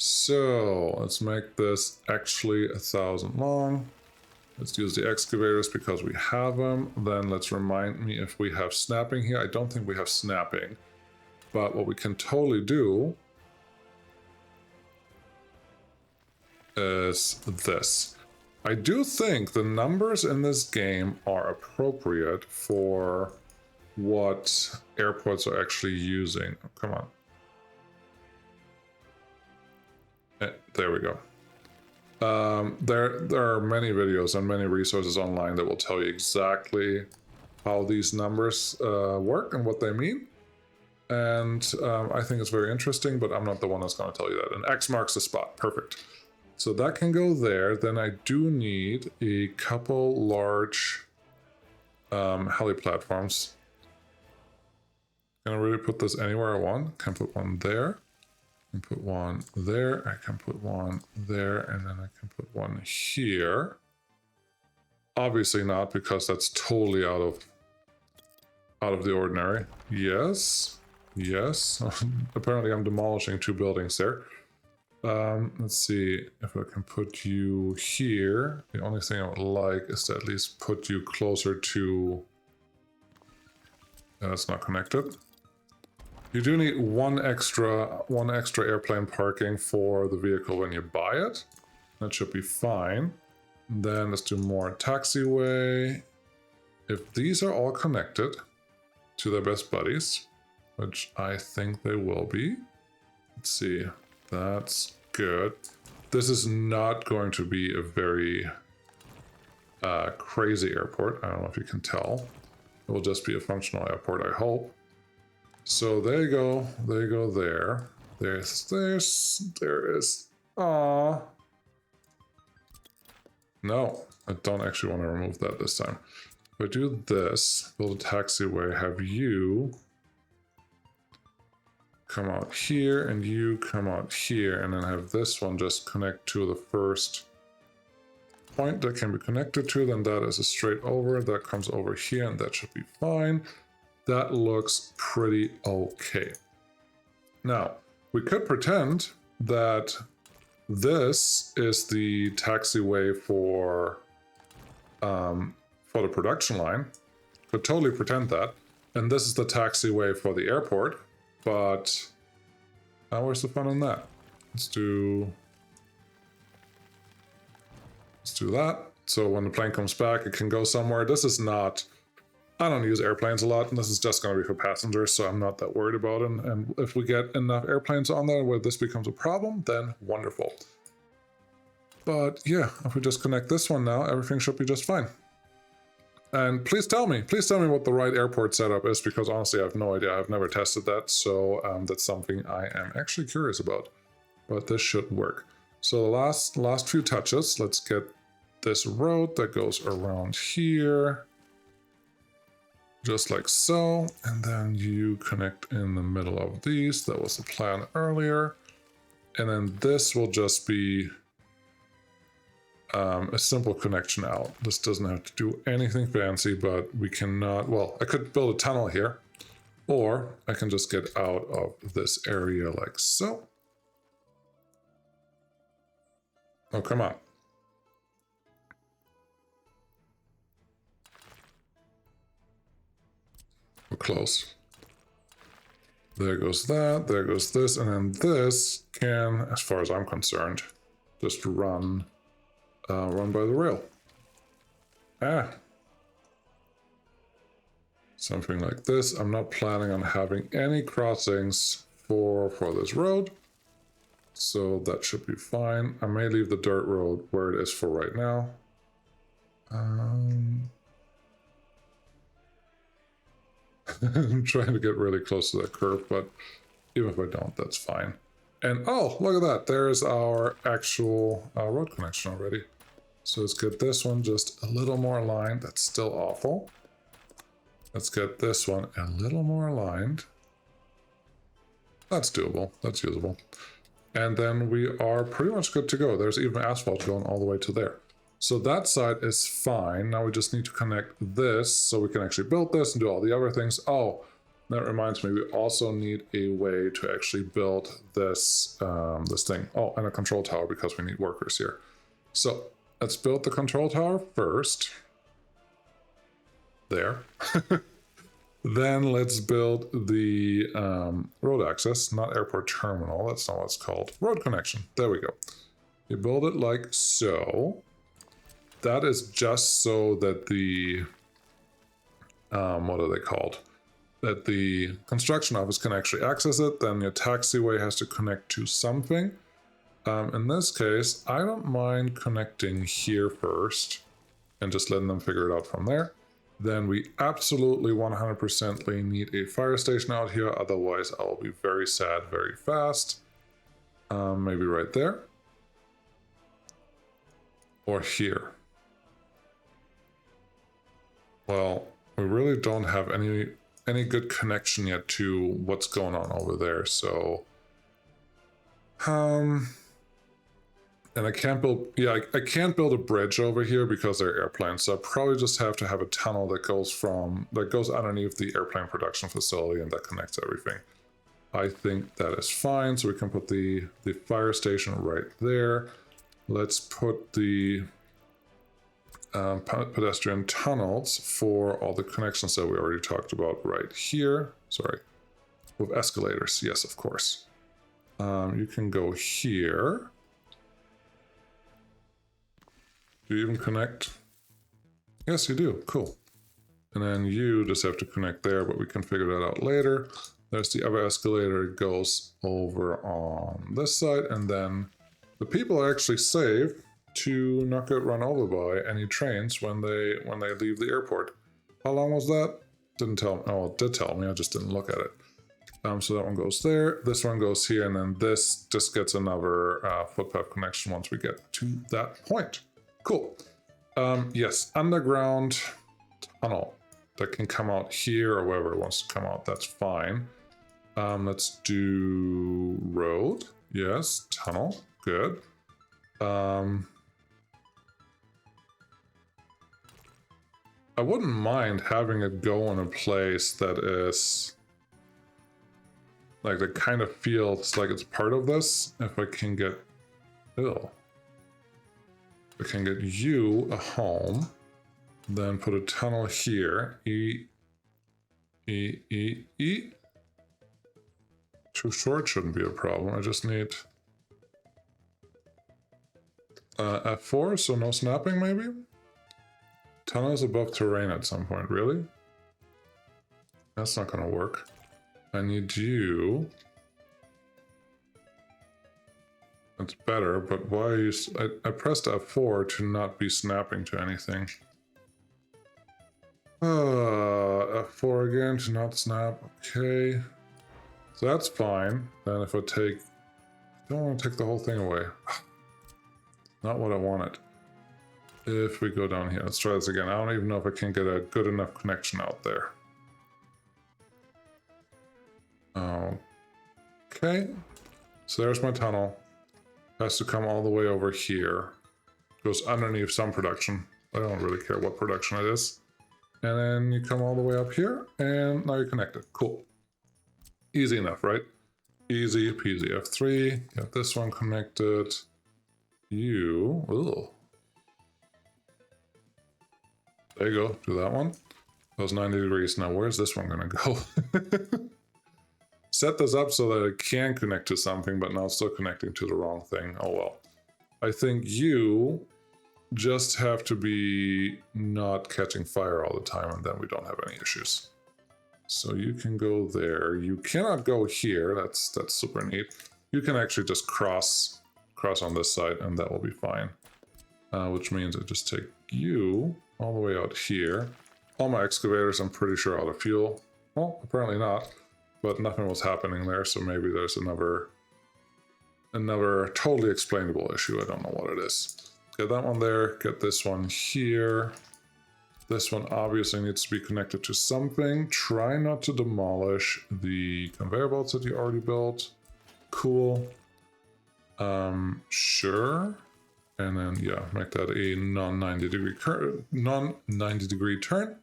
So let's make this actually 1,000 long. Let's use the excavators because we have them. Then let's remind me if we have snapping here. I don't think we have snapping, but what we can totally do is this. I do think the numbers in this game are appropriate for what airports are actually using. Oh, come on. There we go. There are many videos and many resources online that will tell you exactly how these numbers work and what they mean. And I think it's very interesting, but I'm not the one that's going to tell you that. And X marks the spot. Perfect. So that can go there. Then I do need a couple large heli platforms. Can I really put this anywhere I want? Can put one there. I can put one there. I can put one there, and then I can put one here. Obviously not, because that's totally out of the ordinary. Yes. Yes. Apparently I'm demolishing 2 buildings there. Let's see if I can put you here. The only thing I would like is to at least put you closer to... That's not connected. You do need one extra airplane parking for the vehicle when you buy it. That should be fine. Then let's do more taxiway. if these are all connected to their best buddies, which I think they will be. Let's see, that's good. This is not going to be a very crazy airport. I don't know if you can tell. It will just be a functional airport, I hope. So there you go. There you go there. There is. Aww. No, I don't actually want to remove that this time. If I do this, build a taxiway, have you come out here and you come out here, and then have this one just connect to the first point that can be connected to, then that is a straight over, that comes over here, and that should be fine. That looks pretty okay. Now, we could pretend that this is the taxiway for the production line. Could totally pretend that. And this is the taxiway for the airport. But where's the fun in that? Let's do that. So when the plane comes back, it can go somewhere. This is not... I don't use airplanes a lot, and this is just going to be for passengers, so I'm not that worried about it. And if we get enough airplanes on there where this becomes a problem, then wonderful. But yeah, if we just connect this one now, everything should be just fine. And please tell me what the right airport setup is, because honestly, I have no idea. I've never tested that, so that's something I am actually curious about. But this should work. So the last few touches, let's get this road that goes around here. Just like so, and then you connect in the middle of these. That was the plan earlier. And then this will just be a simple connection out. This doesn't have to do anything fancy, but we cannot, well, I could build a tunnel here, or I can just get out of this area like so. Oh, come on. We're close. There goes that, there goes this, and then this can, as far as I'm concerned, just run by the rail. Something like this. I'm not planning on having any crossings for this road, so that should be fine. I may leave the dirt road where it is for right now. I'm trying to get really close to that curve, but even if I don't, that's fine. And oh, look at that. There's our actual road connection already. So let's get this one just a little more aligned. That's still awful. Let's get this one a little more aligned. That's doable. That's usable. And then we are pretty much good to go. There's even asphalt going all the way to there. So that side is fine. Now we just need to connect this so we can actually build this and do all the other things. Oh, that reminds me, we also need a way to actually build this this thing. Oh, and a control tower because we need workers here. So let's build the control tower first. There. Then let's build the road access, not airport terminal. That's not what it's called. Road connection. There we go. You build it like so. That is just so that the, what are they called? That the construction office can actually access it. Then your taxiway has to connect to something. In this case, I don't mind connecting here first and just letting them figure it out from there. Then we absolutely 100% need a fire station out here. Otherwise, I will be very sad very fast. Maybe right there. Or here. Well, we really don't have any good connection yet to what's going on over there, so and I can't build, yeah, I can't build a bridge over here because they're airplanes, so I probably just have to have a tunnel that goes underneath the airplane production facility and that connects everything. I think that is fine, so we can put the fire station right there. Let's put the pedestrian tunnels for all the connections that we already talked about right here. Sorry, with escalators. Yes, of course. You can go here. Do you even connect? Yes, you do. Cool. And then you just have to connect there, but we can figure that out later. There's the other escalator. It goes over on this side, and then the people are actually safe to not get run over by any trains when they leave the airport. How long was that? Didn't tell me. Oh, it did tell me. I just didn't look at it. So that one goes there. This one goes here, and then this just gets another footpath connection once we get to that point. Cool. Yes, underground tunnel that can come out here or wherever it wants to come out. That's fine. Let's do road. Yes, tunnel. Good. I wouldn't mind having it go in a place that is like, that kind of feels like it's part of this. If I can get, I can get you a home, then put a tunnel here. E. Too short shouldn't be a problem. I just need F4, so no snapping maybe? Tunnels above terrain at some point, really? That's not gonna work. I need you. That's better, but why are you... I pressed F4 to not be snapping to anything. F4 again to not snap, okay. So that's fine. Then if I take... I don't want to take the whole thing away. Not what I wanted. If we go down here, let's try this again. I don't even know if I can get a good enough connection out there. Okay. So there's my tunnel. Has to come all the way over here. Goes underneath some production. I don't really care what production it is. And then you come all the way up here, and now you're connected. Cool. Easy enough, right? Easy peasy. F3, get this one connected. You, ugh. There you go, do that one. Goes 90 degrees. Now where's this one gonna go? Set this up so that it can connect to something, but now it's still connecting to the wrong thing. Oh well. I think you just have to be not catching fire all the time, and then we don't have any issues. So you can go there. You cannot go here. That's super neat. You can actually just cross on this side, and that will be fine. Which means I just take you all the way out here. All my excavators, I'm pretty sure, out of fuel. Well, apparently not, but nothing was happening there, so maybe there's another totally explainable issue. I don't know what it is. Get that one there, get this one here. This one obviously needs to be connected to something. Try not to demolish the conveyor belts that you already built. Cool. Sure. And then, yeah, make that a non-90 degree turn.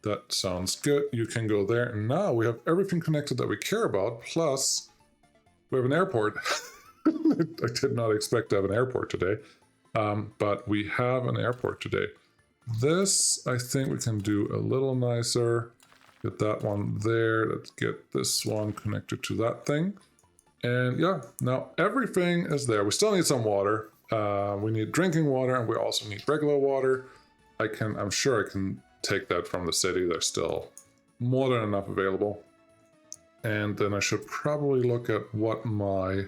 That sounds good. You can go there. And now we have everything connected that we care about. Plus, we have an airport. I did not expect to have an airport today. But we have an airport today. This, I think we can do a little nicer. Get that one there. Let's get this one connected to that thing. And yeah, now everything is there. We still need some water. We need drinking water, and we also need regular water. I'm sure I can take that from the city. There's still more than enough available. And then I should probably look at what my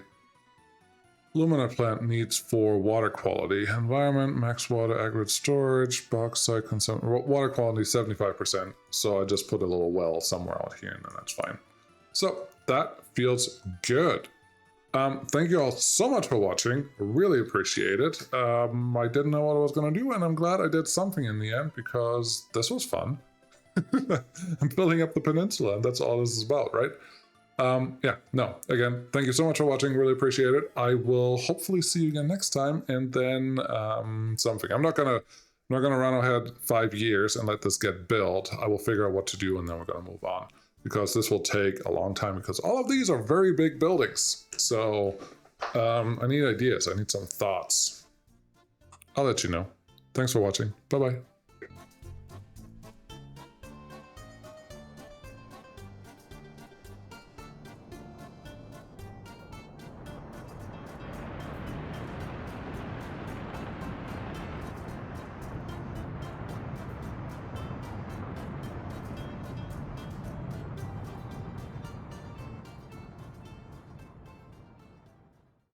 Lumina plant needs for water quality. Environment, max water, aggregate storage, bauxite consumption. Water quality 75%. So I just put a little well somewhere out here, and then that's fine. So that feels good. Thank you all so much for watching. Really appreciate it. I didn't know what I was going to do, and I'm glad I did something in the end, because this was fun. I'm filling up the peninsula, and that's all this is about, right? Yeah, no, again, thank you so much for watching. Really appreciate it. I will hopefully see you again next time, and then something. I'm not gonna run ahead 5 years and let this get built. I will figure out what to do, and then we're gonna move on, because this will take a long time, because all of these are very big buildings. So I need ideas. I need some thoughts. I'll let you know. Thanks for watching. Bye-bye.